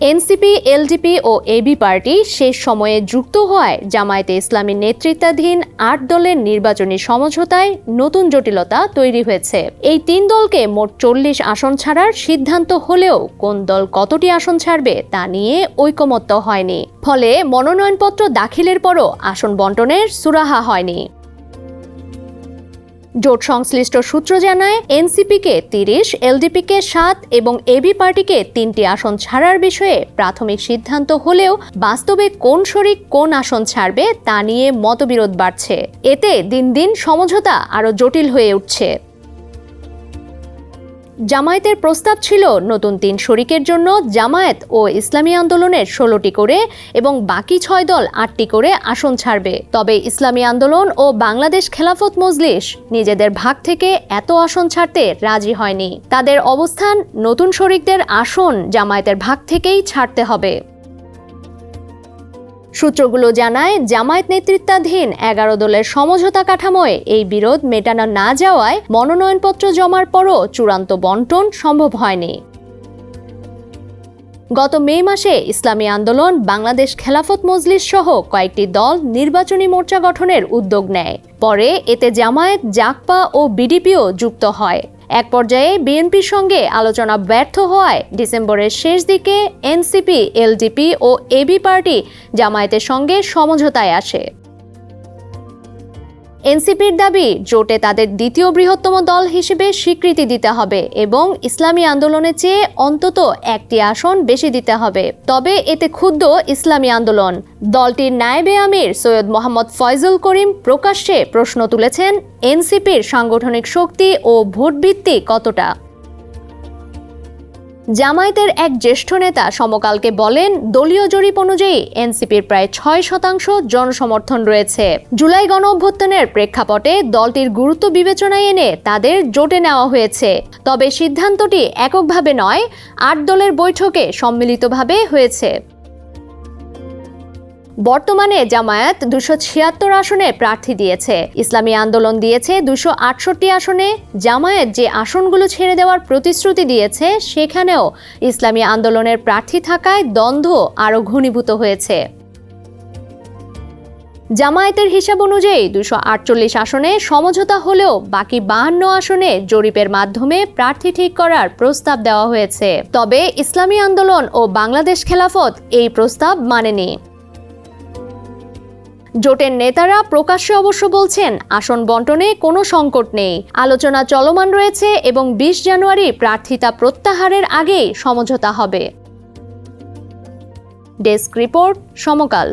NCP, LDP ও AB party শেষ সময়ে যুক্ত হওয়ায় জামায়াতে ইসলামীর নেতৃত্বাধীন ৮ দলের নির্বাচনী সমঝোতায় নতুন জটিলতা তৈরি হয়েছে। এই ৩ দলকে মোট ৪০ আসন ছাড়ার সিদ্ধান্ত হলেও কোন দল কতটি আসন ছাড়বে তা নিয়ে ঐকমত্য হয়নি। ফলে মনোনয়নপত্র দাখিলের পরও আসন বণ্টনের সুরাহা হয়নি। জোট সংশ্লিষ্ট সূত্র জানায়, এনসিপিকে ৩০, এলডিপিকে ৭ এবং এবি পার্টিকে ৩টি আসন ছাড়ার বিষয়ে প্রাথমিক সিদ্ধান্ত হলেও বাস্তবে কোন শরিক কোন আসন ছাড়বে তা নিয়ে মতবিরোধ বাড়ছে। এতে দিন দিন সমঝোতা আরও জটিল হয়ে উঠছে। জামায়াতের প্রস্তাব ছিল নতুন ৩ শরিকের জন্য জামায়াত ও ইসলামী আন্দোলনের ১৬টি করে এবং বাকি ৬ দল ৮টি করে আসন ছাড়বে। তবে ইসলামী আন্দোলন ও বাংলাদেশ খেলাফত মজলিস নিজেদের ভাগ থেকে এত আসন ছাড়তে রাজি হয়নি। তাদের অবস্থান, নতুন শরিকদের আসন জামায়াতের ভাগ থেকেই ছাড়তে হবে। সূত্রগুলো জানায়, জামায়াত নেতৃত্বাধীন ১১ দলের সমঝোতা কাঠামোয় এই বিরোধ মেটানো না যাওয়ায় মনোনয়নপত্র জমার পরও চূড়ান্ত বণ্টন সম্ভব হয়নি। গত মে মাসে ইসলামী আন্দোলন, বাংলাদেশ খেলাফত মজলিস সহ কয়েকটি দল নির্বাচনী মোর্চা গঠনের উদ্যোগ নেয়। পরে এতে জামায়াত, জাকপা ও বিডিপিও যুক্ত হয়। এক পর্যায়ে বিএনপির সঙ্গে আলোচনা ব্যর্থ হওয়ায় ডিসেম্বরের শেষ দিকে এনসিপি, এলডিপি ও এবি পার্টি জামায়াতের সঙ্গে সমঝোতায় আসে। এনসিপির দাবি, জোটে তাদের দ্বিতীয় বৃহত্তম দল হিসেবে স্বীকৃতি দিতে হবে এবং ইসলামী আন্দোলনের চেয়ে অন্তত একটি আসন বেশি দিতে হবে। তবে এতে ক্ষুব্ধ ইসলামী আন্দোলন। দলটির নায়েবে আমির সৈয়দ মোহাম্মদ ফয়জুল করিম প্রকাশ্যে প্রশ্ন তুলেছেন, এনসিপির সাংগঠনিক শক্তি ও ভোটভিত্তি কতটা। জামায়াতের এক জ্যেষ্ঠ নেতা সমকালকে বলেন, দলীয় জরিপ অনুযায়ী এনসিপির প্রায় ৬% জনসমর্থন রয়েছে। জুলাই গণঅভ্যুত্থানের প্রেক্ষাপটে দলটির গুরুত্ব বিবেচনায় এনে তাদের জোটে নেওয়া হয়েছে। তবে সিদ্ধান্তটি এককভাবে নয়, ৮ দলের বৈঠকে সম্মিলিতভাবে হয়েছে। বর্তমানে জামায়াত ২৭৬ আসনে প্রার্থী দিয়েছে, ইসলামী আন্দোলন দিয়েছে ২৬৮ আসনে। জামায়াত যে আসনগুলো ছেড়ে দেওয়ার প্রতিশ্রুতি দিয়েছে সেখানেও ইসলামী আন্দোলনের প্রার্থী থাকায় দ্বন্দ্ব আরও ঘনীভূত হয়েছে। জামায়াতের হিসাব অনুযায়ী ২৪৮ আসনে সমঝোতা হলেও বাকি ৫২ আসনে জরিপের মাধ্যমে প্রার্থী ঠিক করার প্রস্তাব দেওয়া হয়েছে। তবে ইসলামী আন্দোলন ও বাংলাদেশ খেলাফত এই প্রস্তাব মানেনি। জোটের নেতারা প্রকাশ্যে অবশ্য বলছেন, আসন বণ্টনে কোনো সংকট নেই, আলোচনা চলমান রয়েছে এবং ২০ জানুয়ারি প্রার্থিতা প্রত্যাহারের আগেই সমঝোতা হবে। ডেস্ক রিপোর্ট, সমকাল।